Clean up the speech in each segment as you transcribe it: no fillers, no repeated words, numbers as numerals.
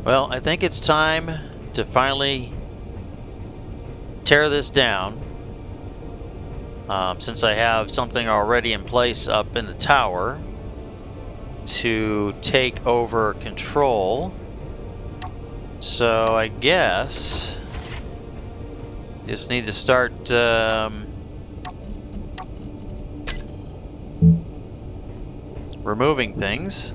Well, I think it's time to finally tear this down. Since I have something already in place up in the tower to take over control. So I guess just need to start removing things.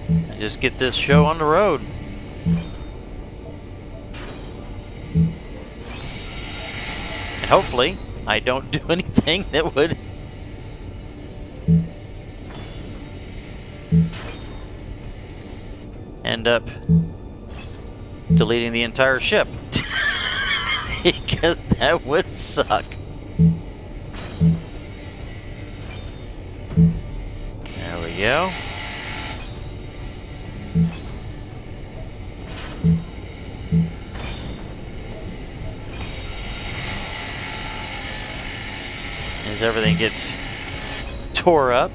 And just get this show on the road. And hopefully I don't do anything that would end up deleting the entire ship. Because that would suck. There we go. As everything gets tore up,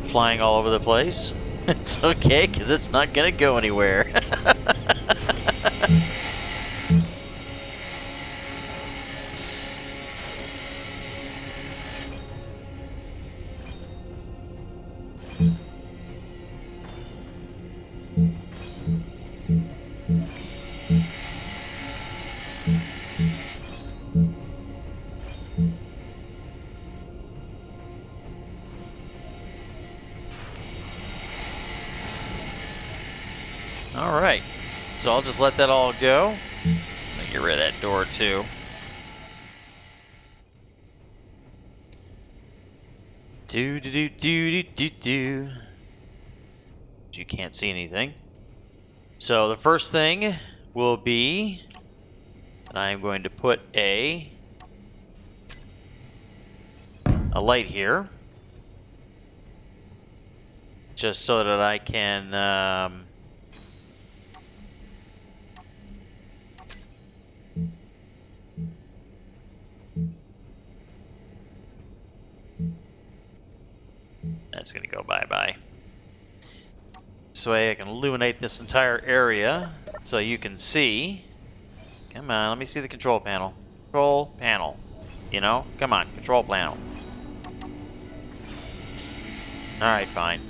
flying all over the place. It's okay, because it's not going to go anywhere. Alright, so I'll just let that all go. Get rid of that door too. Do. You can't see anything. So the first thing will be that I'm going to put a light here. Just so that I can that's gonna go bye-bye. This way I can illuminate this entire area so you can see. Come on, let me see the control panel. Control panel. You know, come on, control panel. Alright, fine.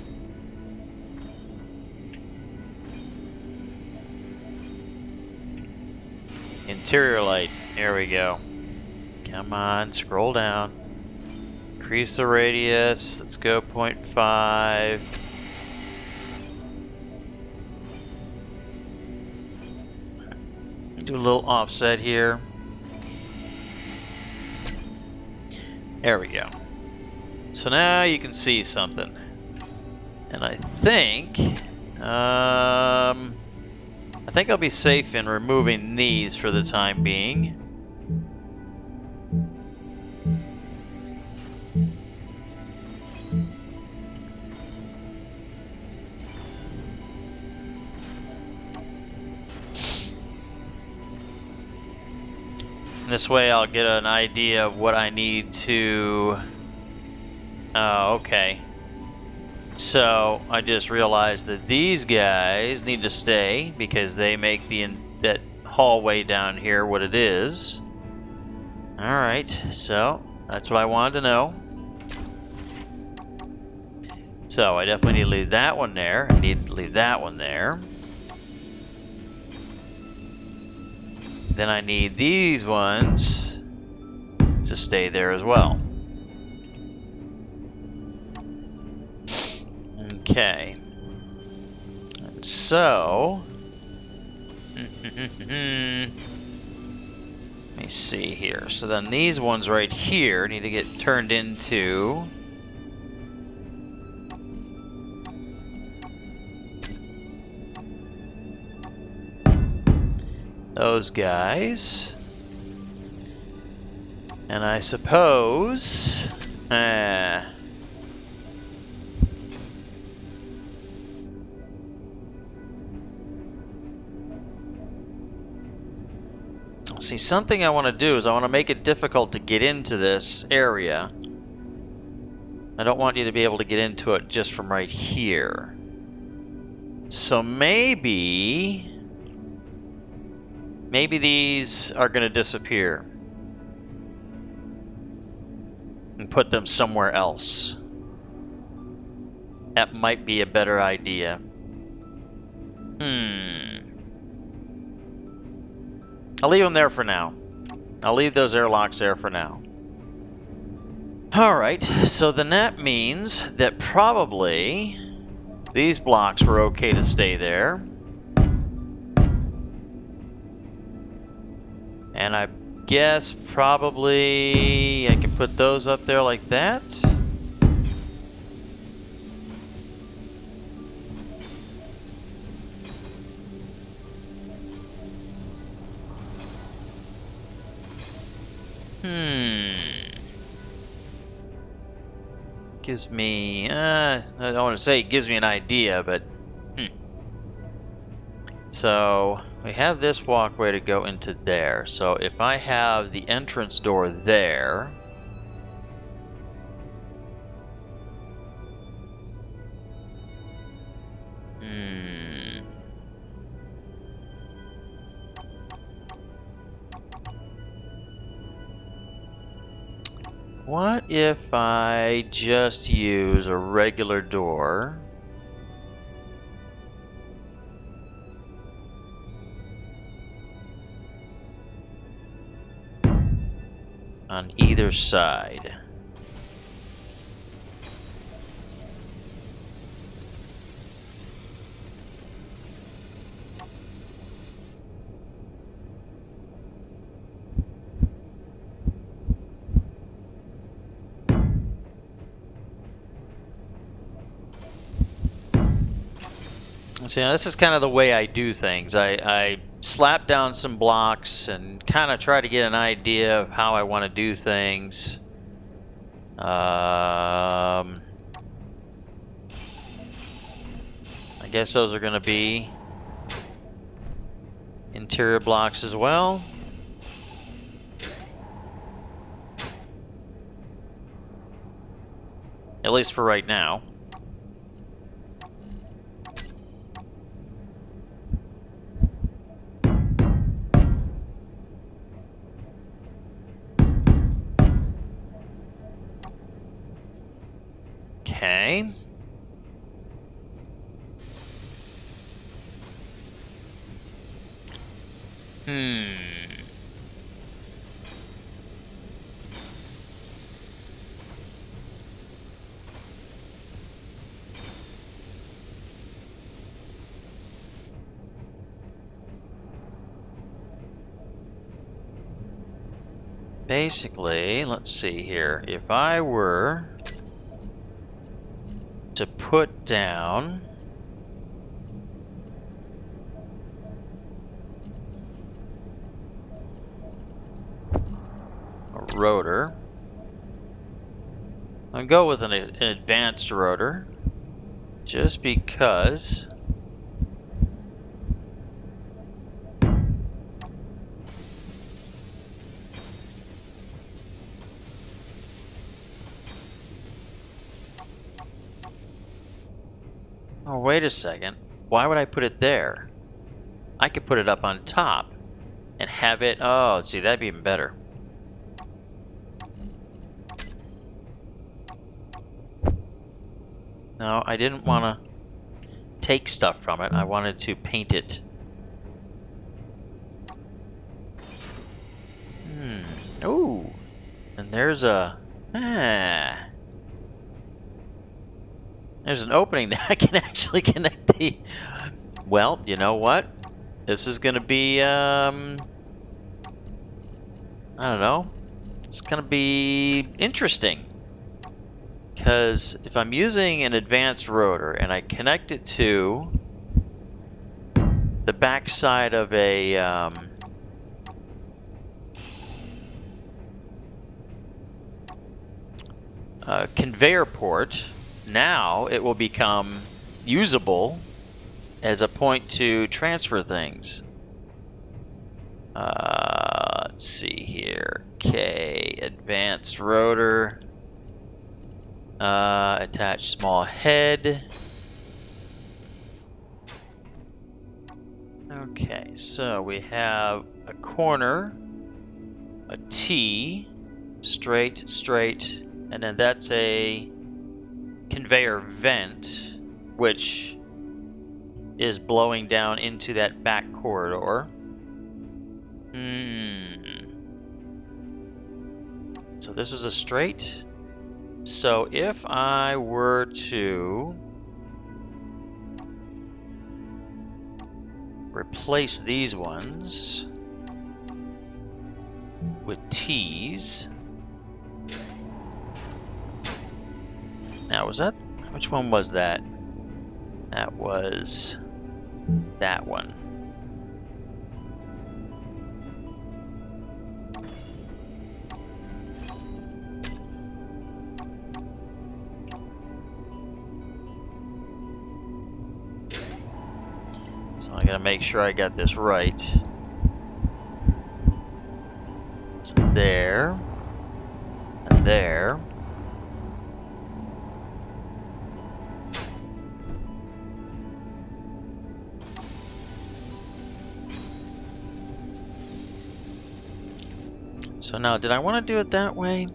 Interior light, there we go. Come on, scroll down. Increase the radius, let's go 0.5. Do a little offset here. There we go. So now you can see something. And I think I'll be safe in removing these for the time being. This way I'll get an idea of what I need to... Oh, okay. So I just realized that these guys need to stay because they make that hallway down here what it is. Alright, so that's what I wanted to know. So I definitely need to leave that one there. I need to leave that one there. Then I need these ones to stay there as well. Okay. And so... let me see here. So then these ones right here need to get turned into... those guys. And I suppose... I'll See, something I want to do is I want to make it difficult to get into this area. I don't want you to be able to get into it just from right here. So maybe these are going to disappear and put them somewhere else. That might be a better idea. I'll leave them there for now. I'll leave those airlocks there for now. Alright, so then that means that probably these blocks were okay to stay there. And I guess probably I can put those up there like that. Gives me, I don't want to say it gives me an idea, but So we have this walkway to go into there. So if I have the entrance door there, what if I just use a regular door? On either side. See, now this is kind of the way I do things. I slap down some blocks and kind of try to get an idea of how I want to do things. I guess those are going to be interior blocks as well. At least for right now. Okay. Basically, let's see here. If I were to put down a rotor, I'll go with an advanced rotor just because oh, wait a second. Why would I put it there? I could put it up on top and have it... Oh, see, that'd be even better. No, I didn't want to take stuff from it. I wanted to paint it. Ooh. And there's a... There's an opening that I can actually connect the... Well, you know what? This is going to be, I don't know. It's going to be interesting. Because if I'm using an advanced rotor and I connect it to the back side of a... conveyor port, now it will become usable as a point to transfer things. let's see here. Okay, advanced rotor. Attach small head. Okay, so we have a corner, a T, straight, straight, and then that's a conveyor vent, which is blowing down into that back corridor. So this was a straight. So if I were to replace these ones with T's. Now, was that, which one was that? That was that one. So I gotta make sure I got this right. So there, and there. So now, did I want to do it that way?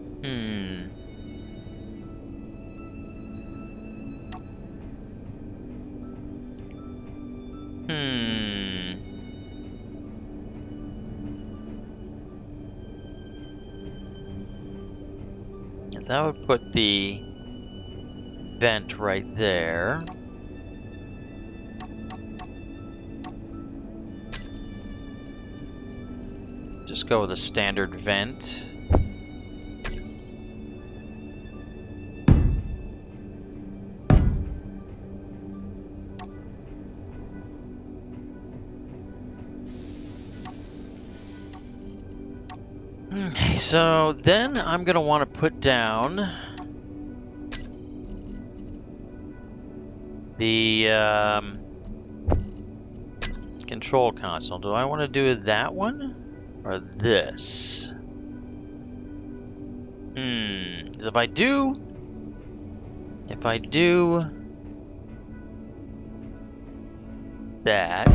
Yes, I would put the vent right there. Just go with a standard vent. Okay, so then I'm gonna want to put down the control console. Do I want to do that one or this? Because if I do that,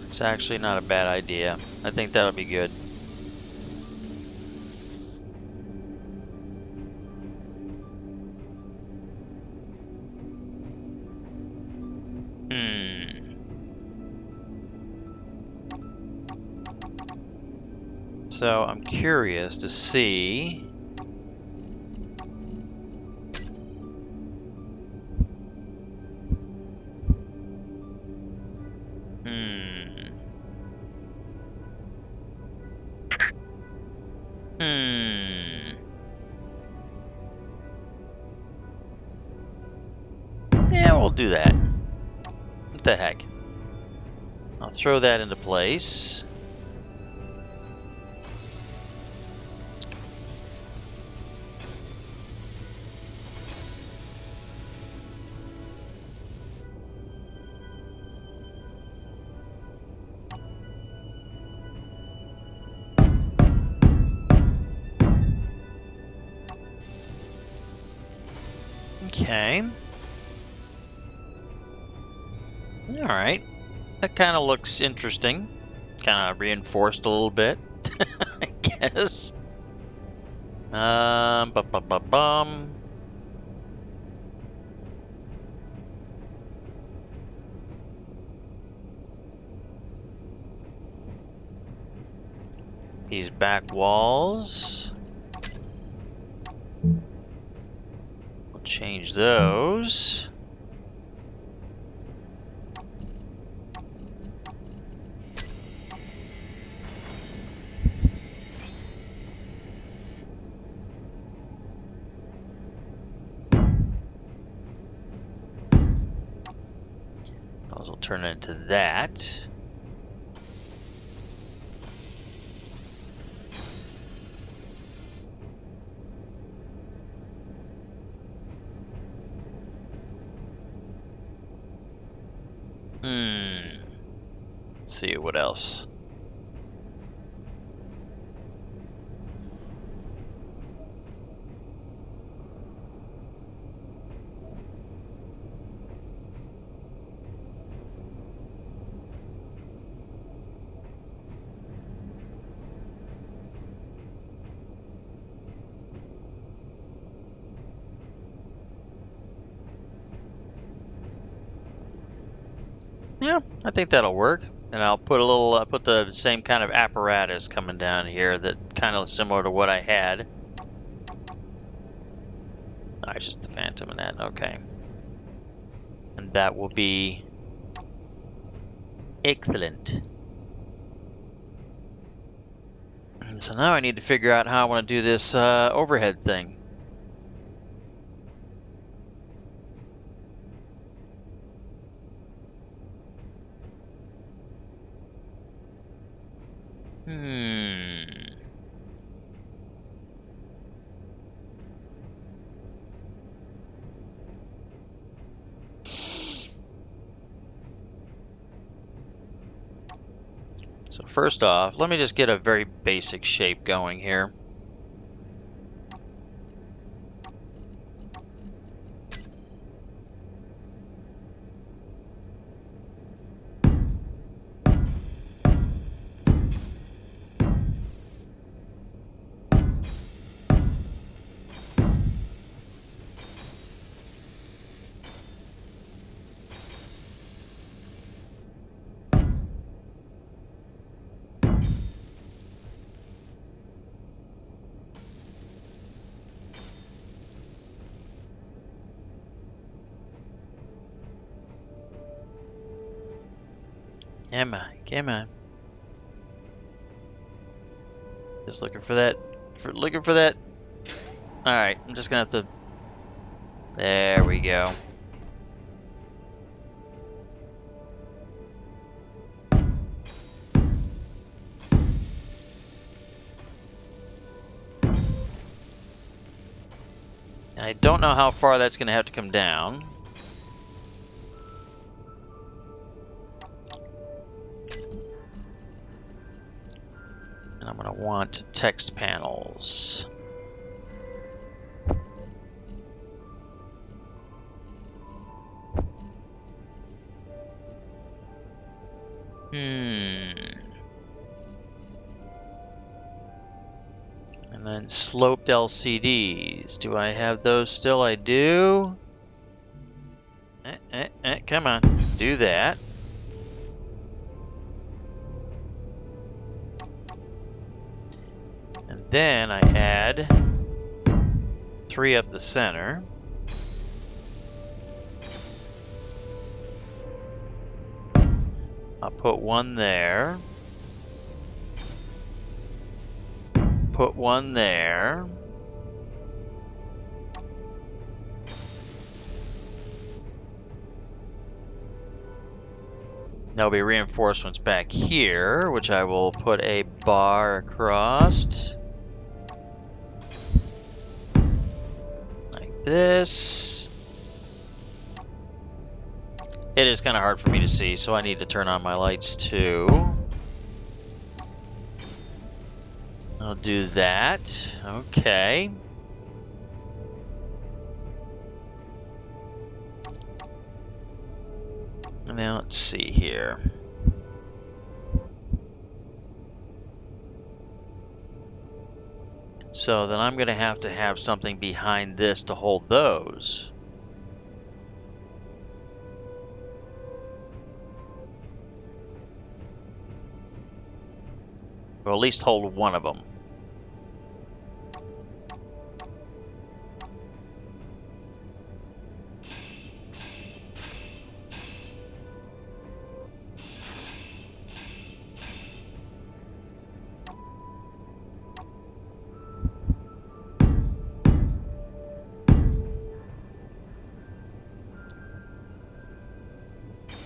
it's actually not a bad idea. I think that'll be good. So I'm curious to see Yeah, we'll do that. What the heck? I'll throw that into place. Okay. Alright. That kind of looks interesting. Kind of reinforced a little bit, I guess. Bum. These back walls. We'll change those. Those will turn into that. see what else. Yeah, I think that'll work. And I'll put a little, put the same kind of apparatus coming down here that kind of similar to what I had. It's just the Phantom in that, okay. And that will be excellent. So now I need to figure out how I want to do this overhead thing. So first off, let me just get a very basic shape going here. Come on. Just looking for that. Alright, I'm just gonna have to. There we go. And I don't know how far that's gonna have to come down. And I'm going to want text panels. And then sloped LCDs. Do I have those still? I do. Come on. Do that. Then I add 3 up the center. I'll put 1 there. Put 1 there. There'll be reinforcements back here, which I will put a bar across. This. It is kind of hard for me to see, so I need to turn on my lights too. I'll do that. Okay. And now let's see here. So then I'm going to have something behind this to hold those. Or at least hold one of them.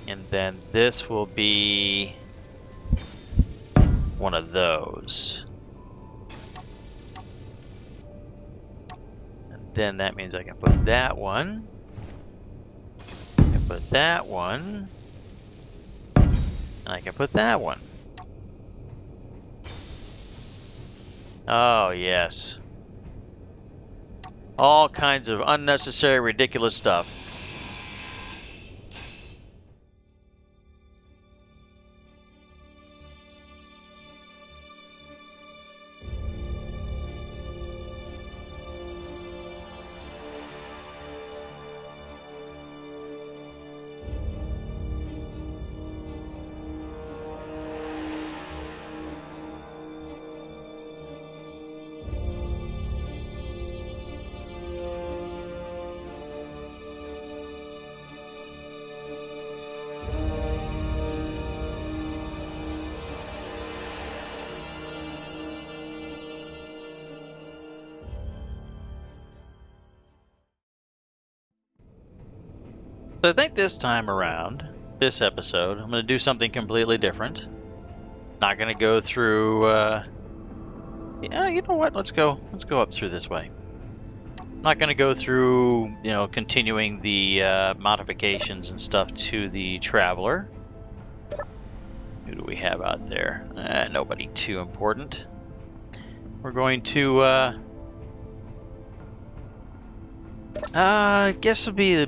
And then this will be one of those. And then that means I can put that one. I can put that one. And I can put that one. Oh, yes. All kinds of unnecessary, ridiculous stuff. So I think this time around, this episode, I'm going to do something completely different. Not going to go through. Yeah, you know what? Let's go up through this way. I'm not going to go through, continuing the modifications and stuff to the Traveler. Who do we have out there? Nobody too important. We're going to. I guess it'll be a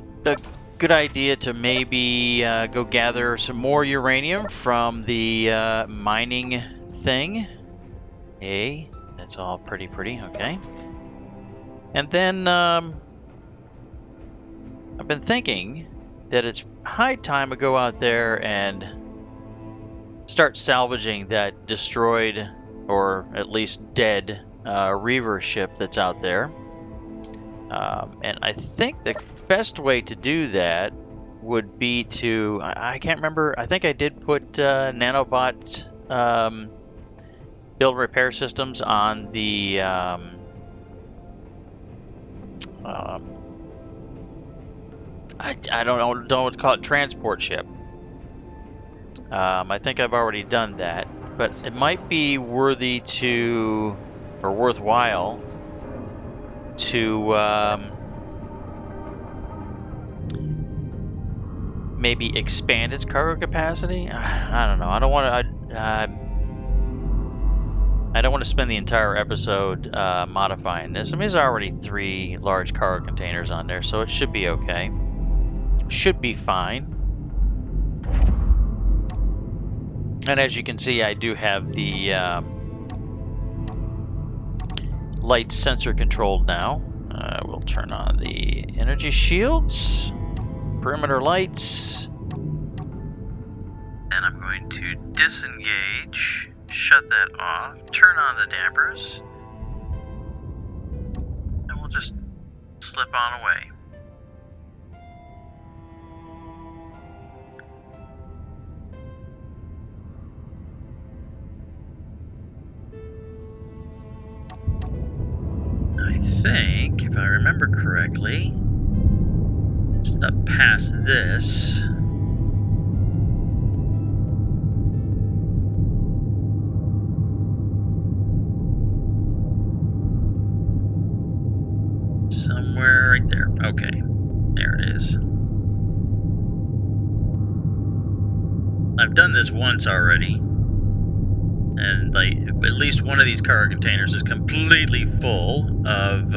good idea to maybe go gather some more uranium from the mining thing. Hey, that's all pretty, okay. And then I've been thinking that it's high time to go out there and start salvaging that destroyed, or at least dead, Reaver ship that's out there. And I think the best way to do that would be to, I can't remember, I think I did put nanobot build repair systems on the I don't know what to call it, transport ship. I think I've already done that, but it might be worthy to, or worthwhile to maybe expand its cargo capacity. I don't know. I don't want to spend the entire episode modifying this. I mean, there's already 3 large cargo containers on there, so it should be okay. Should be fine. And as you can see, I do have the light sensor controlled now. We'll turn on the energy shields, perimeter lights, and I'm going to disengage, shut that off, turn on the dampers, and we'll just slip on away. I think, if I remember correctly, it's up past this. Somewhere right there. Okay, there it is. I've done this once already, and like at least one of these cargo containers is completely full of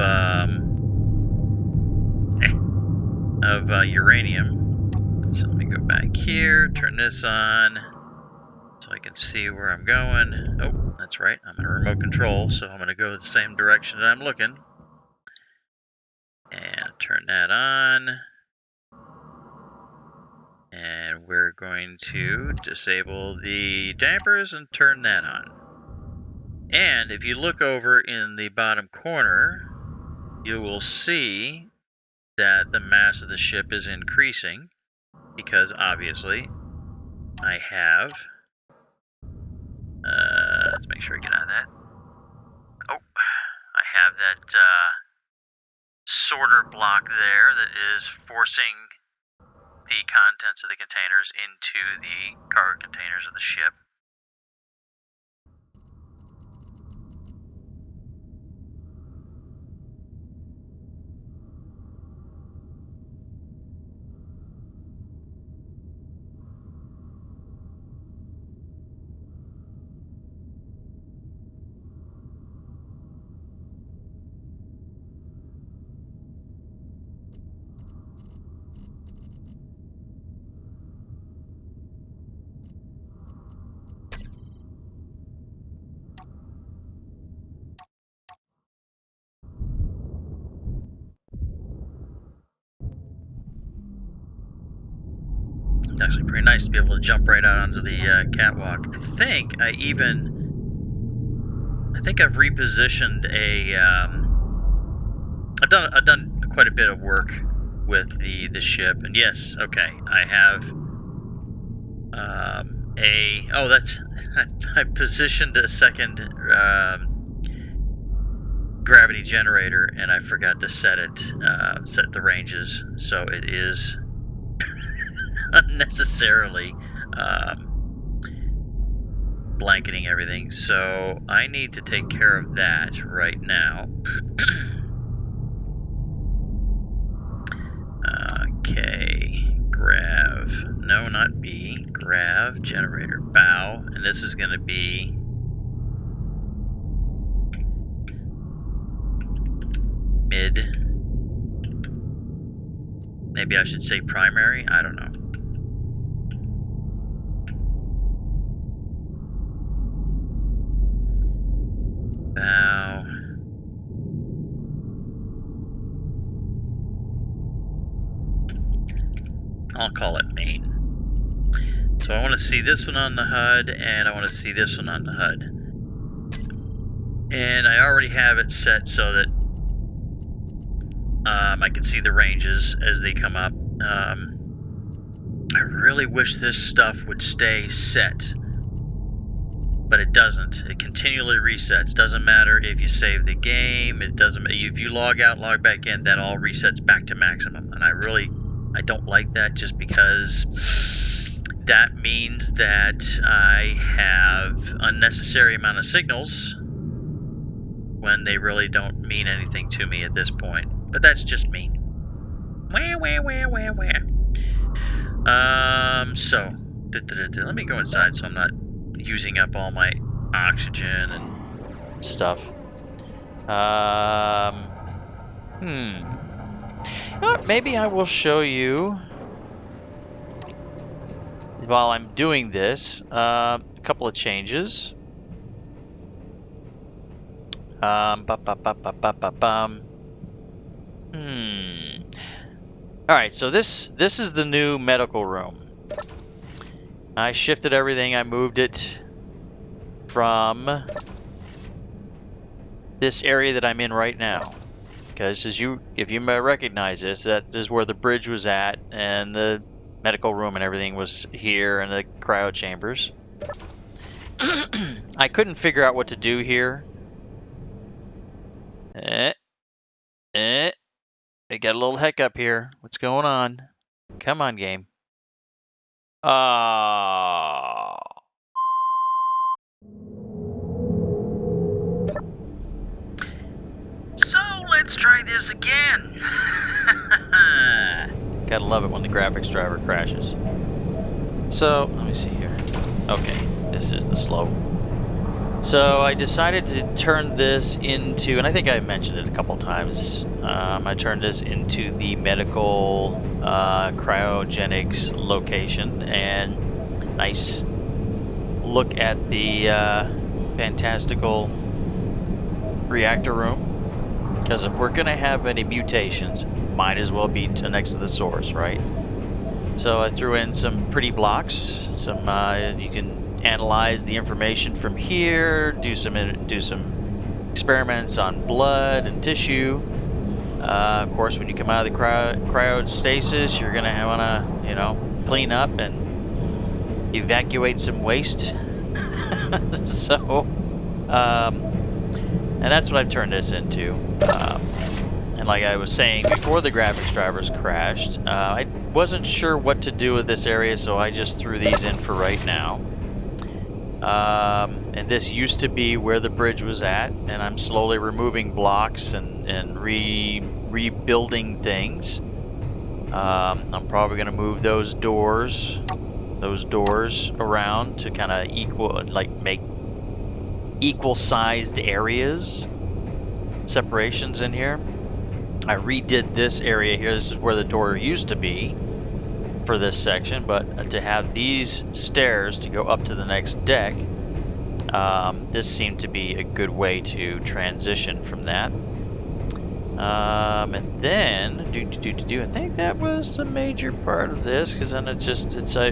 uranium. So let me go back here, turn this on, so I can see where I'm going. Oh, that's right, I'm in a remote control, so I'm going to go the same direction that I'm looking. And turn that on. And we're going to disable the dampers and turn that on. And if you look over in the bottom corner, you will see that the mass of the ship is increasing, because obviously I have, let's make sure I get out of that. Oh, I have that sorter block there that is forcing the contents of the containers into the cargo containers of the ship. It's actually pretty nice to be able to jump right out onto the catwalk. I think I've repositioned a. I've done quite a bit of work with the ship, and yes, okay, I have I positioned a second gravity generator, and I forgot to set the ranges, so it is unnecessarily blanketing everything. So I need to take care of that right now. Okay, grav. No, not B. Grav, generator, bow. And this is going to be mid. Maybe I should say primary? I don't know. Bow. I'll call it main. So I want to see this one on the HUD, and I want to see this one on the HUD. And I already have it set so that I can see the ranges as they come up. I really wish this stuff would stay set, but it doesn't. It continually resets. Doesn't matter if you save the game. It doesn't. If you log out, log back in, that all resets back to maximum. And I don't like that, just because that means that I have unnecessary amount of signals when they really don't mean anything to me at this point. But that's just me. So let me go inside so I'm not using up all my oxygen and stuff. Maybe I will show you while I'm doing this a couple of changes. Alright, so this is the new medical room. I shifted everything. I moved it from this area that I'm in right now. Because if you may recognize this, that is where the bridge was at, and the medical room and everything was here, and the cryo chambers. I couldn't figure out what to do here. I got a little hiccup here. What's going on? Come on, game. So let's try this again. Gotta love it when the graphics driver crashes. So let me see here. Okay, this is the slope. So I decided to turn this into, and I think I mentioned it a couple times, I turned this into the medical cryogenics location, and nice look at the fantastical reactor room. Because if we're going to have any mutations, might as well be next to the source, right? So I threw in some pretty blocks, some you can analyze the information from here, do some experiments on blood and tissue. Of course, when you come out of the cryostasis, you're gonna want to, clean up and evacuate some waste. So, and that's what I've turned this into. And like I was saying before the graphics drivers crashed, I wasn't sure what to do with this area, so I just threw these in for right now. And this used to be where the bridge was at, and I'm slowly removing blocks and rebuilding things. I'm probably going to move those doors around to kind of make equal-sized areas, separations in here. I redid this area here. This is where the door used to be for this section, but to have these stairs to go up to the next deck, this seemed to be a good way to transition from that. And then I think that was a major part of this, because then I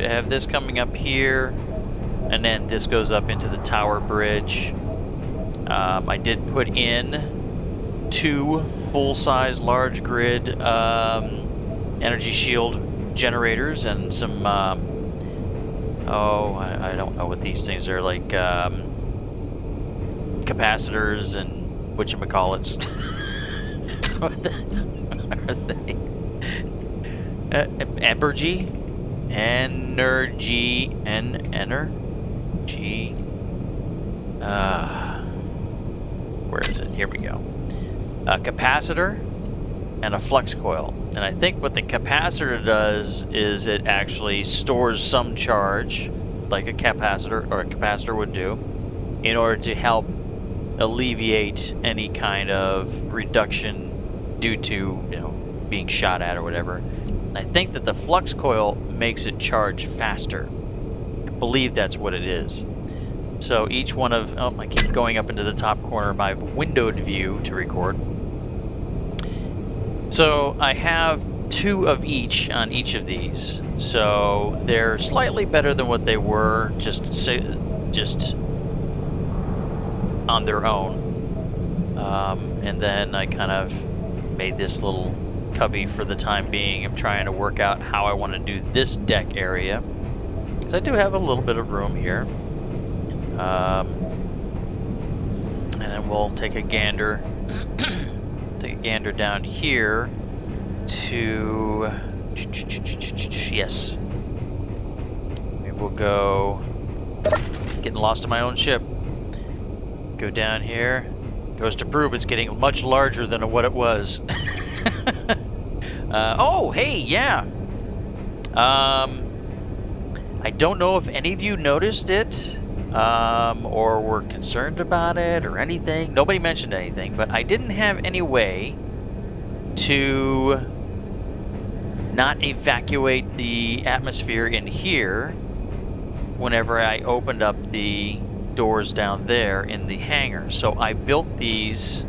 have this coming up here, and then this goes up into the tower bridge. I did put in 2 full-size large grid energy shield generators and some I don't know what these things are, like capacitors and whatchamacallits. What are they? Energy? Where is it? Here we go. A capacitor and a flux coil. And I think what the capacitor does is it actually stores some charge, like a capacitor would do, in order to help alleviate any kind of reduction due to, being shot at or whatever. And I think that the flux coil makes it charge faster. I believe that's what it is. So each one of, I keep going up into the top corner of my windowed view to record. So I have 2 of each on each of these. So they're slightly better than what they were just on their own. And then I kind of made this little cubby for the time being. I'm trying to work out how I want to do this deck area, because I do have a little bit of room here. And then we'll take a gander down here to, yes, we will go, getting lost in my own ship, go down here. Goes to prove it's getting much larger than what it was. Oh, hey, yeah. I don't know if any of you noticed it, or were concerned about it or anything. Nobody mentioned anything, but I didn't have any way to not evacuate the atmosphere in here whenever I opened up the doors down there in the hangar. So I built these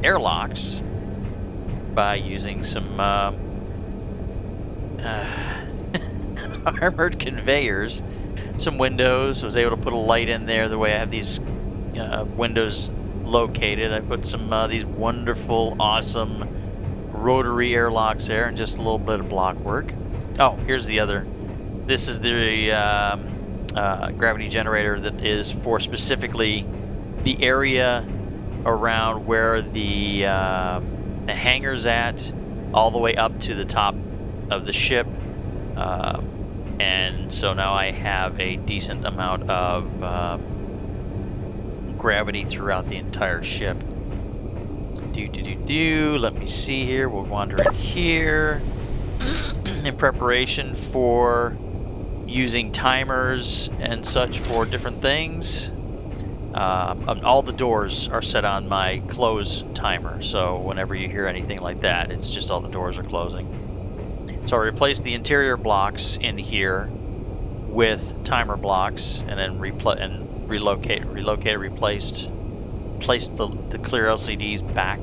airlocks by using some armored conveyors, some windows. I was able to put a light in there the way I have these windows located. I put some these wonderful, awesome rotary airlocks there, and just a little bit of block work. Oh, here's the other. This is the gravity generator that is for specifically the area around where the hangar's at, all the way up to the top of the ship. And so now I have a decent amount of gravity throughout the entire ship. Let me see here. We'll wander in here in preparation for using timers and such for different things. All the doors are set on my close timer, so whenever you hear anything like that, it's just all the doors are closing. So I replaced the interior blocks in here with timer blocks, and then replaced, placed the clear LCDs back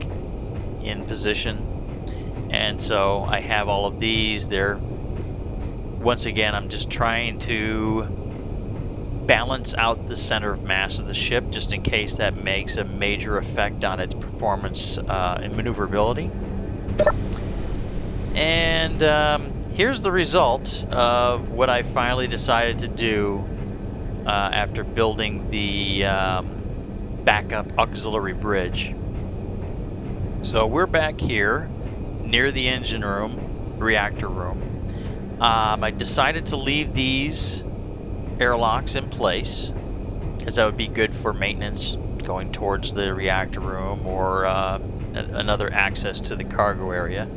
in position. And so I have all of these. They're, once again, I'm just trying to balance out the center of mass of the ship, just in case that makes a major effect on its performance and maneuverability. And here's the result of what I finally decided to do after building the backup auxiliary bridge. So we're back here near the engine room, reactor room. I decided to leave these airlocks in place, as that would be good for maintenance going towards the reactor room or another access to the cargo area.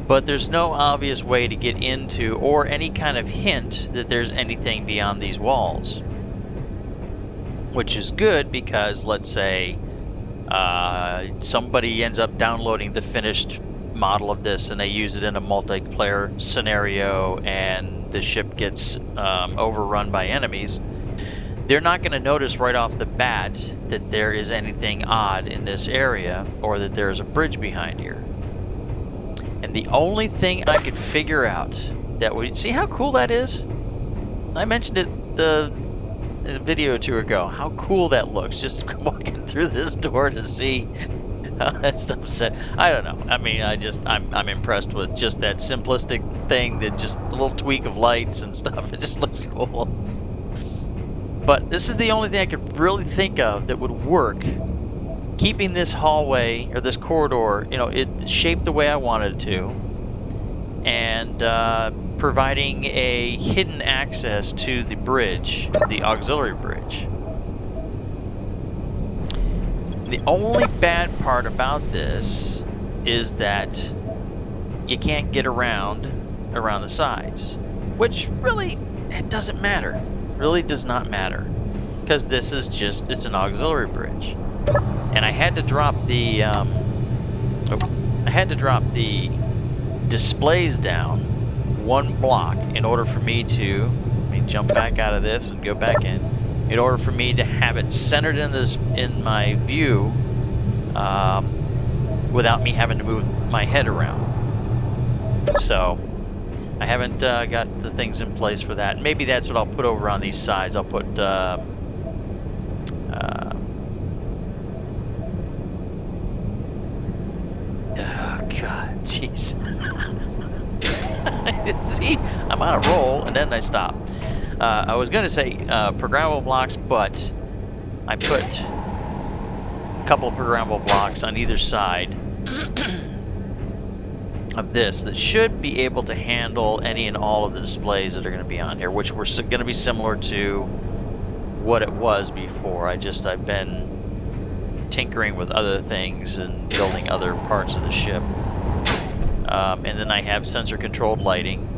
But there's no obvious way to get into, or any kind of hint that there's anything beyond these walls. Which is good, because let's say somebody ends up downloading the finished model of this and they use it in a multiplayer scenario and the ship gets overrun by enemies. they're not going to notice right off the bat that there is anything odd in this area or that there is a bridge behind here. And the only thing I could figure out that would... See how cool that is? I mentioned it a video or two ago, how cool that looks, just walking through this door to see how that stuff's set. I don't know. I mean, I'm impressed with just that simplistic thing, that just a little tweak of lights and stuff. It just looks cool. But this is the only thing I could really think of that would work, keeping this hallway or this corridor, you know, it shaped the way I wanted it to, and providing a hidden access to the bridge, the auxiliary bridge. The only bad part about this is that you can't get around the sides, which really, it doesn't matter. Really does not matter, because this is just, it's an auxiliary bridge. And I had to drop the displays down one block in order for me to, let me jump back out of this and go back in order for me to have it centered in my view, without me having to move my head around. So I haven't got the things in place for that. Maybe that's what I'll put over on these sides. I'll put oh God, jeez. See, I'm on a roll, and then I stop. I was going to say programmable blocks, but I put a couple of programmable blocks on either side of this that should be able to handle any and all of the displays that are going to be on here, which were going to be similar to what it was before. I've been tinkering with other things and building other parts of the ship. And then I have sensor controlled lighting.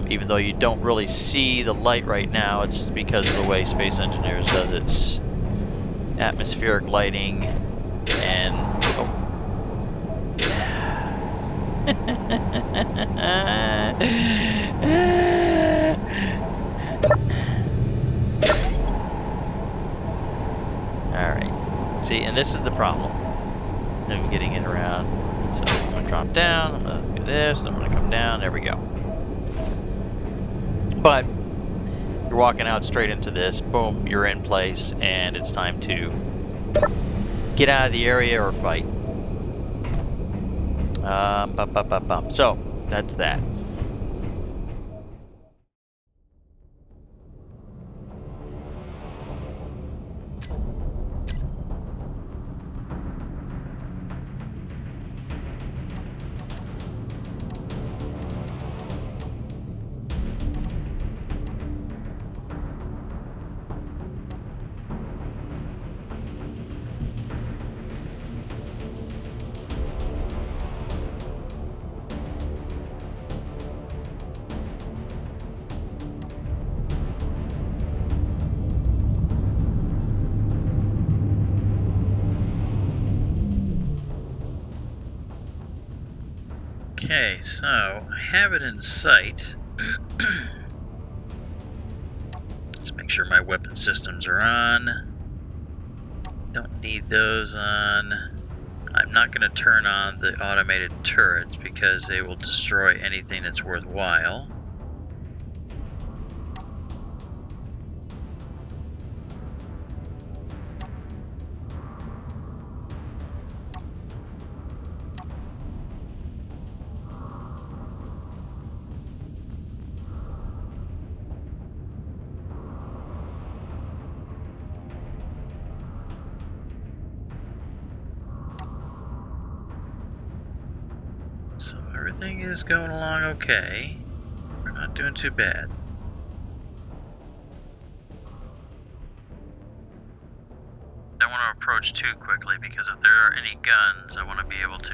Even though you don't really see the light right now, it's because of the way Space Engineers does its atmospheric lighting. And Alright. See, and this is the problem. I'm getting it around. So I'm going to drop down, I'm going to do this, I'm going to come down, there we go. But you're walking out straight into this, boom, you're in place, and it's time to get out of the area or fight. So, that's that. Okay, so I have it in sight. Let's make sure my weapon systems are on. Don't need those on. I'm not going to turn on the automated turrets because they will destroy anything that's worthwhile. Everything is going along okay. We're not doing too bad. Don't want to approach too quickly because if there are any guns, I want to be able to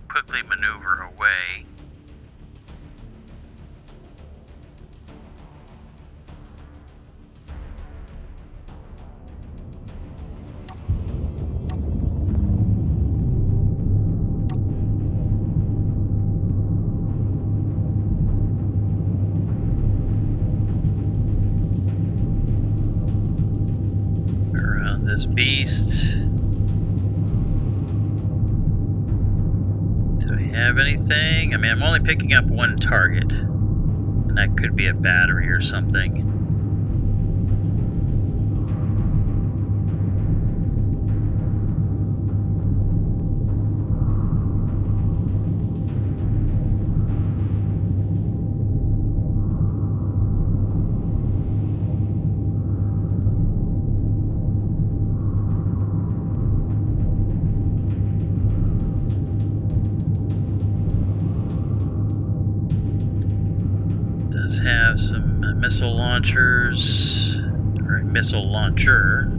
quickly maneuver away. this beast. Do we have anything? I mean, I'm only picking up one target. And that could be a battery or something. Have some missile launchers, or a missile launcher.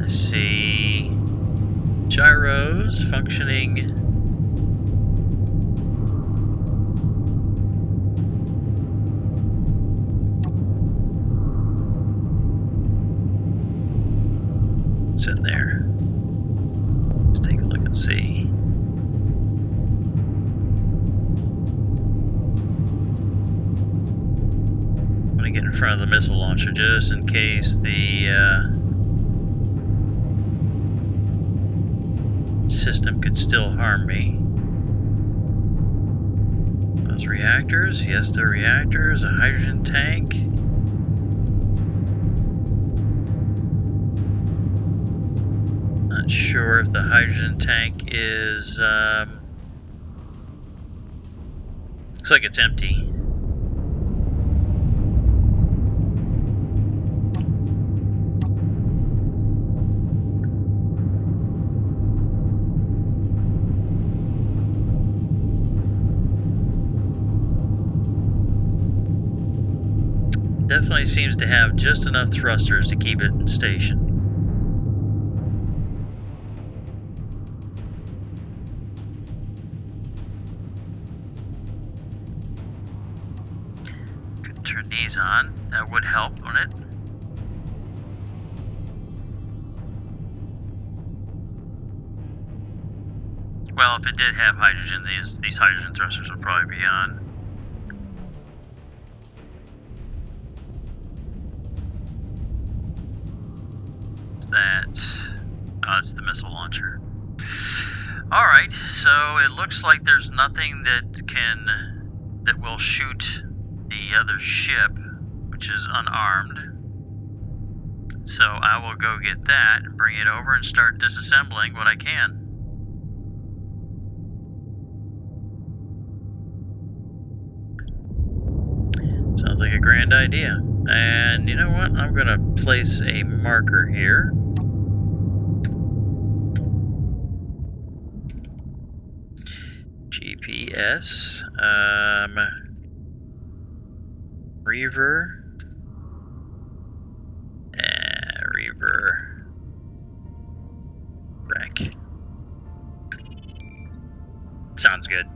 I see gyros functioning. What's in there? Let's take a look and see. Get in front of the missile launcher just in case the system could still harm me. Those reactors, yes, they're reactors. A hydrogen tank. Not sure if the hydrogen tank is. Looks like it's empty. Definitely seems to have just enough thrusters to keep it in station. Could turn these on. That would help, wouldn't it? Well, if it did have hydrogen, these hydrogen thrusters would probably be on. It's the missile launcher. Alright, so it looks like there's nothing that will shoot the other ship, which is unarmed. So I will go get that and bring it over and start disassembling what I can. Sounds like a grand idea. And you know what? I'm gonna place a marker here. GPS, Reaver, Reaver, wreck. Sounds good.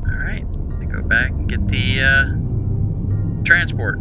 Alright, I go back and get the transport.